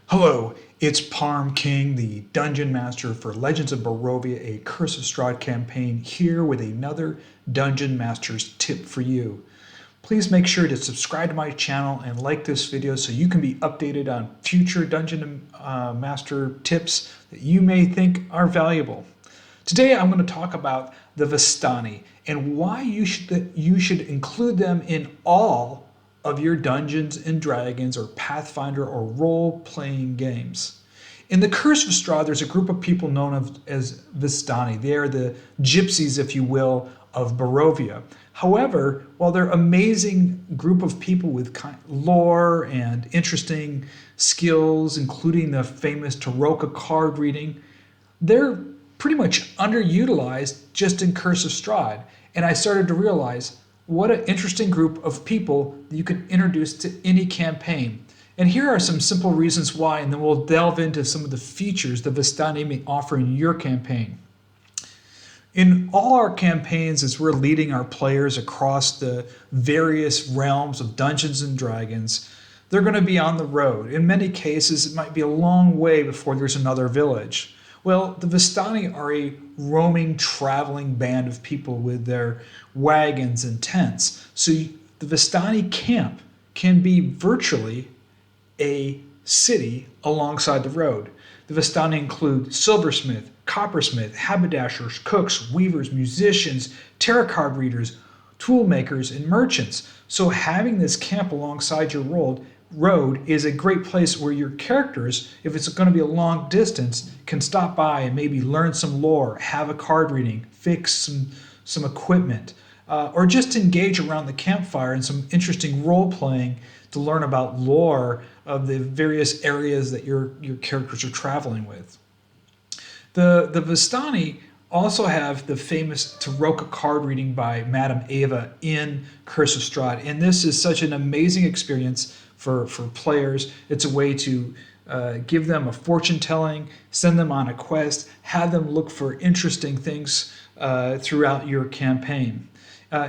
Hello, it's Parm King, the Dungeon Master for Legends of Barovia, a Curse of Strahd campaign, here with another Dungeon Master's tip for you. Please make sure to subscribe to my channel and like this video so you can be updated on future Dungeon Master tips that you may think are valuable. Today I'm going to talk about the Vistani and why you should include them in all of your Dungeons and Dragons or Pathfinder or role-playing games. In the Curse of Strahd, there's a group of people known as Vistani. They are the Gypsies, if you will, of Barovia. However, while they're an amazing group of people with lore and interesting skills, including the famous Tarot card reading, they're pretty much underutilized just in Curse of Strahd. And I started to realize what an interesting group of people that you could introduce to any campaign. And here are some simple reasons why, and then we'll delve into some of the features the Vistani may offer in your campaign. In all our campaigns, as we're leading our players across the various realms of Dungeons and Dragons, they're going to be on the road. In many cases, it might be a long way before there's another village. Well, the Vistani are a roaming, traveling band of people with their wagons and tents. So the Vistani camp can be virtually a city alongside the road. The Vistani include silversmith, coppersmith, haberdashers, cooks, weavers, musicians, tarot card readers, tool makers, and merchants. So having this camp alongside your road is a great place where your characters, if it's going to be a long distance, can stop by and maybe learn some lore, have a card reading, fix some equipment, or just engage around the campfire in some interesting role playing to learn about lore of the various areas that your characters are traveling with. The Vistani also have the famous Tarot card reading by Madame Ava in Curse of Strahd, and this is such an amazing experience for players. It's a way to give them a fortune telling, send them on a quest, have them look for interesting things throughout your campaign.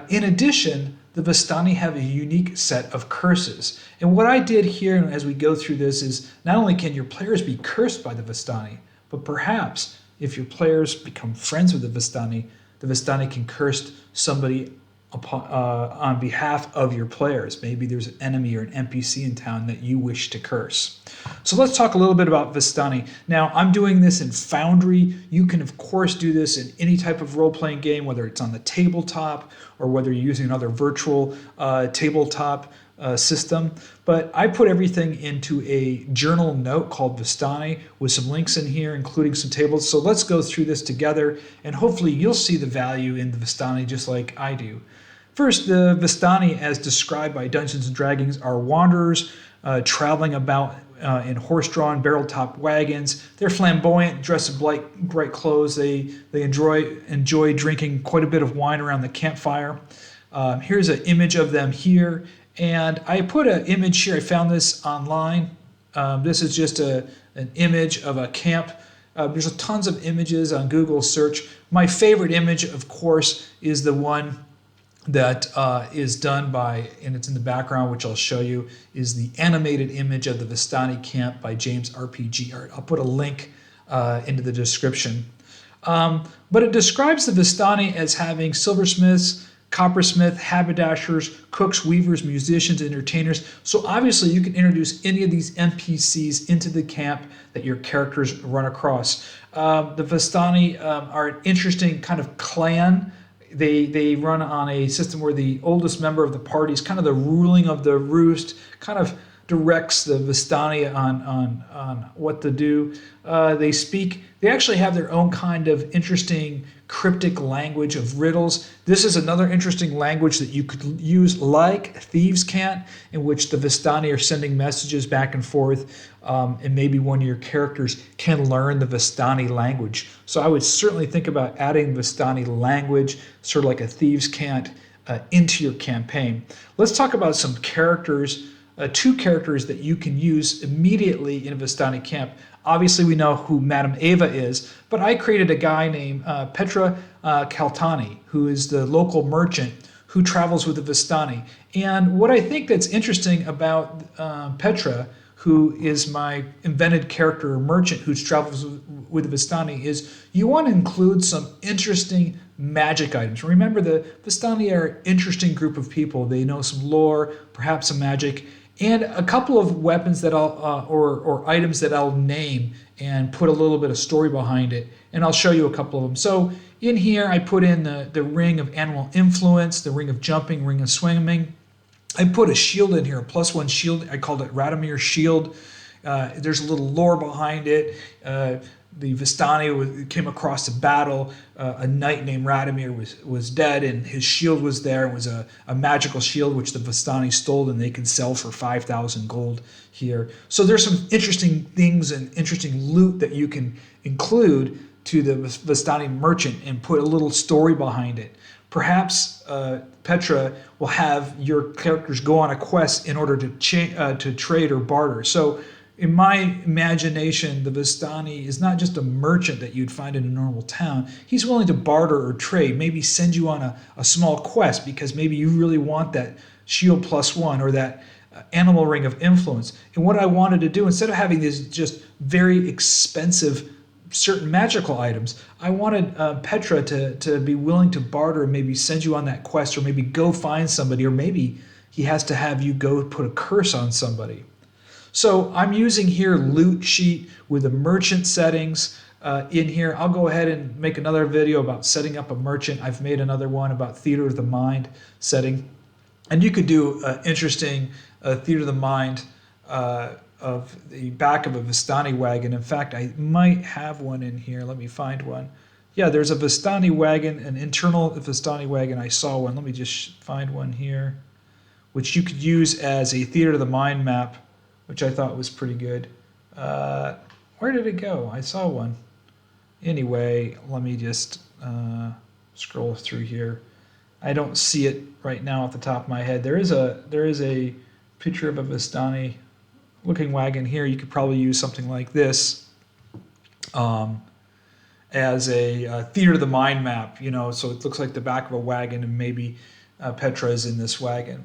In addition, the Vistani have a unique set of curses. And what I did here as we go through this is not only can your players be cursed by the Vistani, but perhaps if your players become friends with the Vistani can curse somebody on behalf of your players. Maybe there's an enemy or an NPC in town that you wish to curse. So let's talk a little bit about Vistani. Now, I'm doing this in Foundry. You can, of course, do this in any type of role-playing game, whether it's on the tabletop or whether you're using another virtual tabletop system. But I put everything into a journal note called Vistani with some links in here, including some tables. So let's go through this together, and hopefully you'll see the value in the Vistani just like I do. First, the Vistani, as described by Dungeons & Dragons, are wanderers traveling about in horse-drawn, barrel-topped wagons. They're flamboyant, dressed in bright clothes. They enjoy drinking quite a bit of wine around the campfire. Here's an image of them here. And I put an image here. I found this online. This is just an image of a camp. There's tons of images on Google search. My favorite image, of course, is the one that is done by, and it's in the background, which I'll show you, is the animated image of the Vistani camp by James RPG Art. I'll put a link into the description. But it describes the Vistani as having silversmiths, coppersmith, haberdashers, cooks, weavers, musicians, entertainers. So obviously you can introduce any of these NPCs into the camp that your characters run across. The Vistani are an interesting kind of clan. They run on a system where the oldest member of the party is kind of the ruling of the roost, kind of directs the Vistani on what to do. They actually have their own kind of interesting cryptic language of riddles. This is another interesting language that you could use like Thieves' Cant, in which the Vistani are sending messages back and forth, and maybe one of your characters can learn the Vistani language. So I would certainly think about adding Vistani language, sort of like a Thieves' Cant, into your campaign. Let's talk about some characters, two characters that you can use immediately in a Vistani camp. Obviously, we know who Madame Ava is, but I created a guy named Petra Kaltani, who is the local merchant who travels with the Vistani. And what I think that's interesting about Petra, who is my invented character or merchant who travels with Vistani, is you want to include some interesting magic items. Remember, the Vistani are an interesting group of people. They know some lore, perhaps some magic, and a couple of weapons that or items that I'll name and put a little bit of story behind it. And I'll show you a couple of them. So in here, I put in the ring of animal influence, the ring of jumping, ring of swimming. I put a shield in here, a +1 shield. I called it Radamere Shield. There's a little lore behind it. The Vistani came across a battle. A knight named Radamere was dead, and his shield was there. It was a magical shield which the Vistani stole, and they could sell for 5,000 gold here. So there's some interesting things and interesting loot that you can include to the Vistani merchant and put a little story behind it. Perhaps Petra will have your characters go on a quest in order to trade or barter. So in my imagination, the Vistani is not just a merchant that you'd find in a normal town. He's willing to barter or trade, maybe send you on a small quest because maybe you really want that shield +1 or that animal ring of influence. And what I wanted to do, instead of having these just very expensive certain magical items, I wanted Petra to be willing to barter and maybe send you on that quest, or maybe go find somebody, or maybe he has to have you go put a curse on somebody. So I'm using here loot sheet with the merchant settings in here. I'll go ahead and make another video about setting up a merchant. I've made another one about theater of the mind setting. And you could do interesting theater of the mind of the back of a Vistani wagon. In fact, I might have one in here. Let me find one. Yeah, there's a Vistani wagon, an internal Vistani wagon. I saw one. Let me just find one here, which you could use as a theater of the mind map, which I thought was pretty good. Where did it go? I saw one. Anyway, let me just scroll through here. I don't see it right now off the top of my head. There is a picture of a Vistani looking wagon here. You could probably use something like this as a theater of the mind map, so it looks like the back of a wagon, and maybe Petra is in this wagon.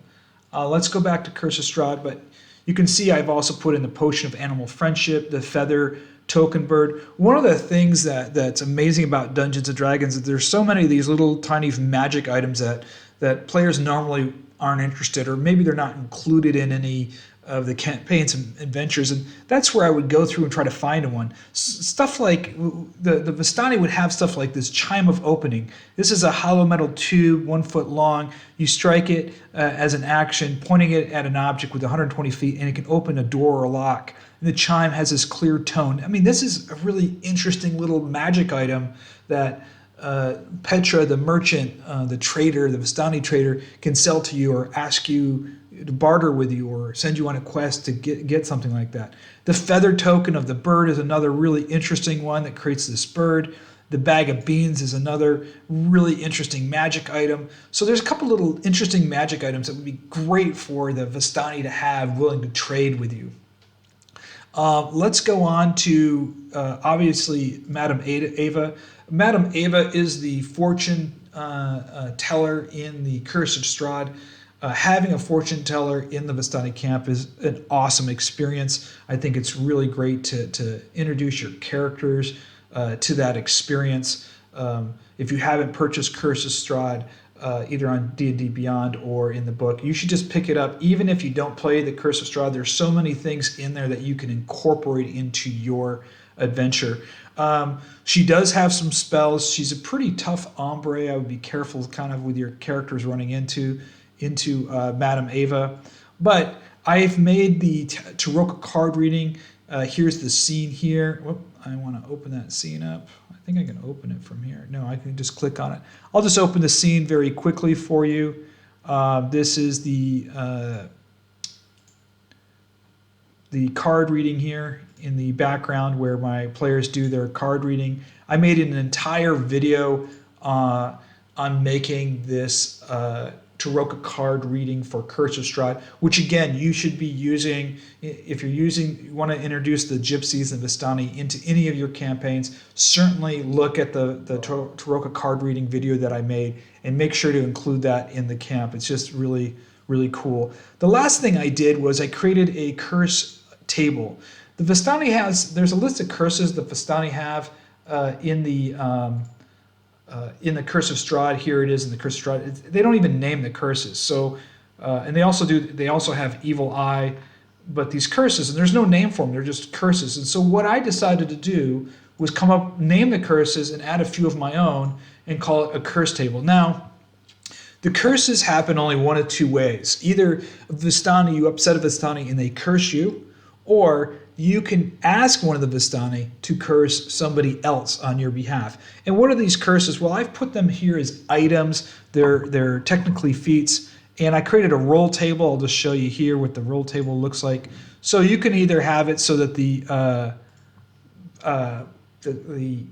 Let's go back to Curse of Strahd, but you can see I've also put in the potion of animal friendship, the feather token bird. One of the things that's amazing about Dungeons & Dragons is there's so many of these little tiny magic items that players normally aren't interested, or maybe they're not included in any of the campaigns and adventures, and that's where I would go through and try to find one. Stuff like the Vistani would have stuff like this Chime of Opening. This is a hollow metal tube, 1 foot long. You strike it as an action, pointing it at an object with 120 feet, and it can open a door or a lock. And the chime has this clear tone. I mean, this is a really interesting little magic item that Petra, the merchant, the trader, the Vistani trader, can sell to you or ask you to barter with you or send you on a quest to get something like that. The feather token of the bird is another really interesting one that creates this bird. The bag of beans is another really interesting magic item. So there's a couple little interesting magic items that would be great for the Vistani to have willing to trade with you. Let's go on to, obviously, Madame Ava. Madame Ava is the fortune teller in the Curse of Strahd. Having a fortune teller in the Vistani camp is an awesome experience. I think it's really great to introduce your characters to that experience. If you haven't purchased Curse of Strahd, either on D&D Beyond or in the book, you should just pick it up. Even if you don't play the Curse of Strahd, there's so many things in there that you can incorporate into your adventure. She does have some spells. She's a pretty tough hombre. I would be careful kind of with your characters running into Madame Ava. But I've made the Tarocca card reading. Here's the scene here. Whoop, I want to open that scene up. I think I can open it from here. No, I can just click on it. I'll just open the scene very quickly for you. This is the card reading here in the background where my players do their card reading. I made an entire video on making this Tarocca card reading for Curse of Strahd, which again you should be using if you want to introduce the Gypsies and Vistani into any of your campaigns. Certainly look at the Tarocca card reading video that I made and make sure to include that in the camp. It's just really, really cool. The last thing I did was I created a curse table. The Vistani there's a list of curses the Vistani have in the Curse of Strahd. Here it is in the Curse of Strahd. They don't even name the curses. So, and they also have Evil Eye, but these curses, and there's no name for them. They're just curses. And so what I decided to do was name the curses and add a few of my own and call it a curse table. Now, the curses happen only one of two ways. Either Vistani, you upset a Vistani and they curse you, or you can ask one of the Vistani to curse somebody else on your behalf. And what are these curses? Well, I've put them here as items. They're technically feats. And I created a roll table. I'll just show you here what the roll table looks like. So you can either have it so that the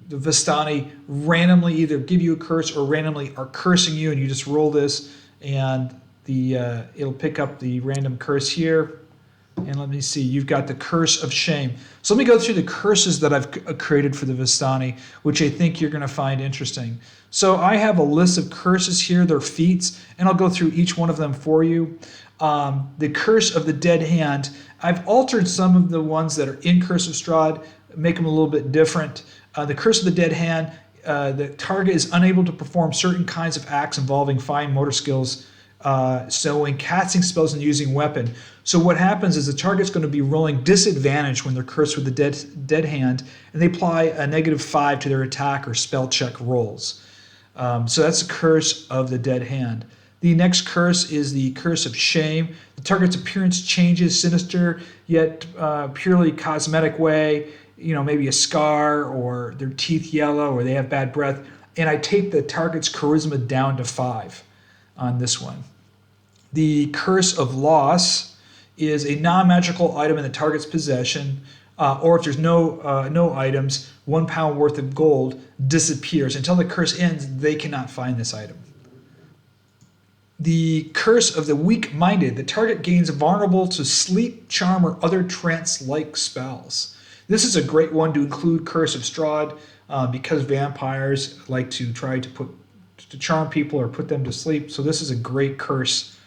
Vistani randomly either give you a curse or randomly are cursing you, and you just roll this, and it'll pick up the random curse here. And let me see, you've got the Curse of Shame. So let me go through the curses that I've created for the Vistani, which I think you're going to find interesting. So I have a list of curses here, they're feats, and I'll go through each one of them for you. The Curse of the Dead Hand, I've altered some of the ones that are in Curse of Strahd, make them a little bit different. The Curse of the Dead Hand, the target is unable to perform certain kinds of acts involving fine motor skills, so when casting spells and using weapon. So what happens is the target's going to be rolling disadvantage when they're cursed with the dead hand, and they apply a -5 to their attack or spell check rolls. So that's the Curse of the Dead Hand. The next curse is the Curse of Shame. The target's appearance changes sinister, yet purely cosmetic way. You know, maybe a scar, or their teeth yellow, or they have bad breath. And I take the target's charisma down to 5 on this one. The Curse of Loss is a non-magical item in the target's possession, or if there's no items, £1 worth of gold disappears. Until the curse ends, they cannot find this item. The Curse of the Weak-Minded. The target gains vulnerable to sleep, charm, or other trance-like spells. This is a great one to include Curse of Strahd, because vampires like to try to charm people or put them to sleep. So this is a great curse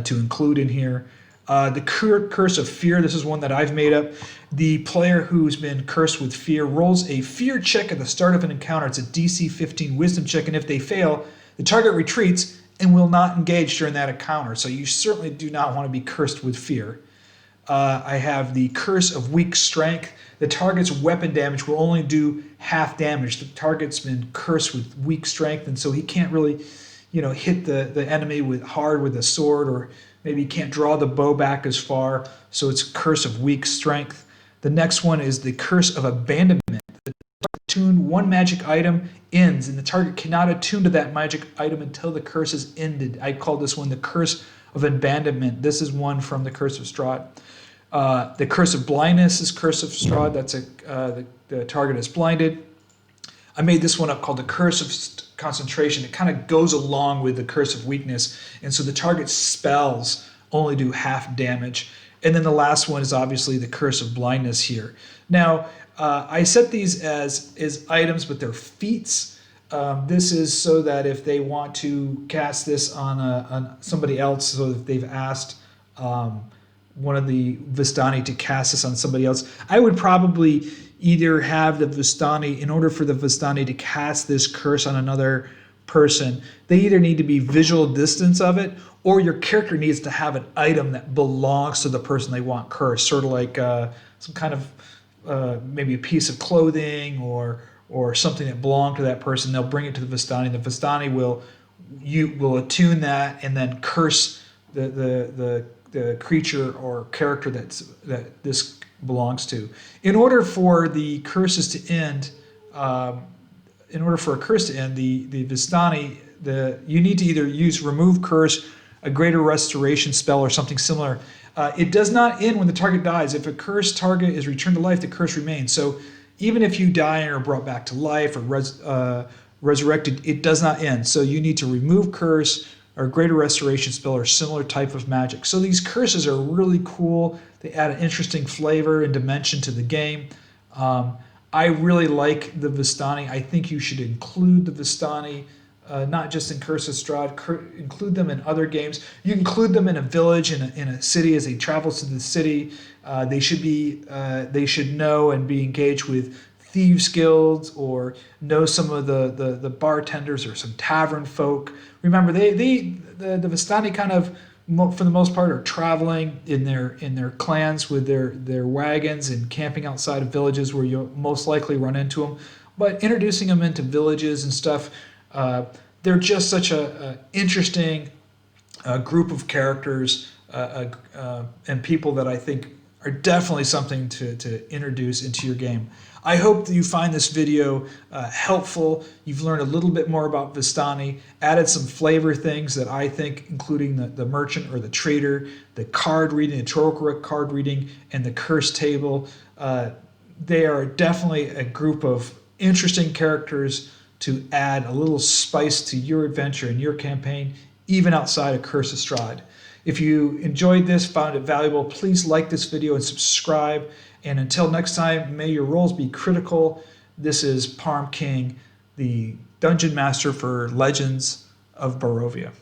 to include in here. The Curse of Fear, this is one that I've made up. The player who's been cursed with fear rolls a fear check at the start of an encounter. It's a DC 15 wisdom check, and if they fail, the target retreats and will not engage during that encounter. So you certainly do not want to be cursed with fear. I have the Curse of Weak Strength. The target's weapon damage will only do half damage. The target's been cursed with weak strength, and so he can't really, hit the enemy hard with a sword, or maybe he can't draw the bow back as far. So it's Curse of Weak Strength. The next one is the Curse of Abandonment. The attuned one magic item ends, and the target cannot attune to that magic item until the curse is ended. I call this one the Curse of Abandonment. This is one from the Curse of Strahd. The Curse of Blindness is Curse of Strahd. That's the target is blinded. I made this one up called the Curse of Concentration. It kind of goes along with the Curse of Weakness, and so the target's spells only do half damage. And then the last one is obviously the Curse of Blindness here. Now, I set these as items, but they're feats. This is so that if they want to cast this on somebody else, so if they've asked one of the Vistani to cast this on somebody else, I would probably either have the Vistani, in order for the Vistani to cast this curse on another person, they either need to be visual distance of it, or your character needs to have an item that belongs to the person they want cursed, sort of like some kind of maybe a piece of clothing or something that belonged to that person. They'll bring it to the Vistani. The Vistani will attune that and then curse the creature or character that this belongs to. In order for the curses to end, in order for a curse to end, the Vistani, you need to either use Remove Curse, a Greater Restoration spell, or something similar. It does not end when the target dies. If a cursed target is returned to life, the curse remains. So even if you die and are brought back to life or resurrected, it does not end. So you need to Remove Curse, or Greater Restoration spell, or similar type of magic. So these curses are really cool. They add an interesting flavor and dimension to the game. I really like the Vistani. I think you should include the Vistani not just in Curse of Strahd. Include them in other games. You include them in a village, in a city. As he travels to the city, they should know and be engaged with thieves guilds, or know some of the bartenders or some tavern folk. Remember, the Vistani kind of, for the most part, are traveling in their clans with their wagons and camping outside of villages where you'll most likely run into them. But introducing them into villages and stuff, they're just such a interesting group of characters and people that I think are definitely something to introduce into your game. I hope that you find this video helpful. You've learned a little bit more about Vistani, added some flavor things that I think, including the merchant or the trader, the card reading, the derogatory card reading, and the curse table. They are definitely a group of interesting characters to add a little spice to your adventure and your campaign, even outside of Curse of Strahd. If you enjoyed this, found it valuable, please like this video and subscribe. And until next time, may your rolls be critical. This is Parm King, the Dungeon Master for Legends of Barovia.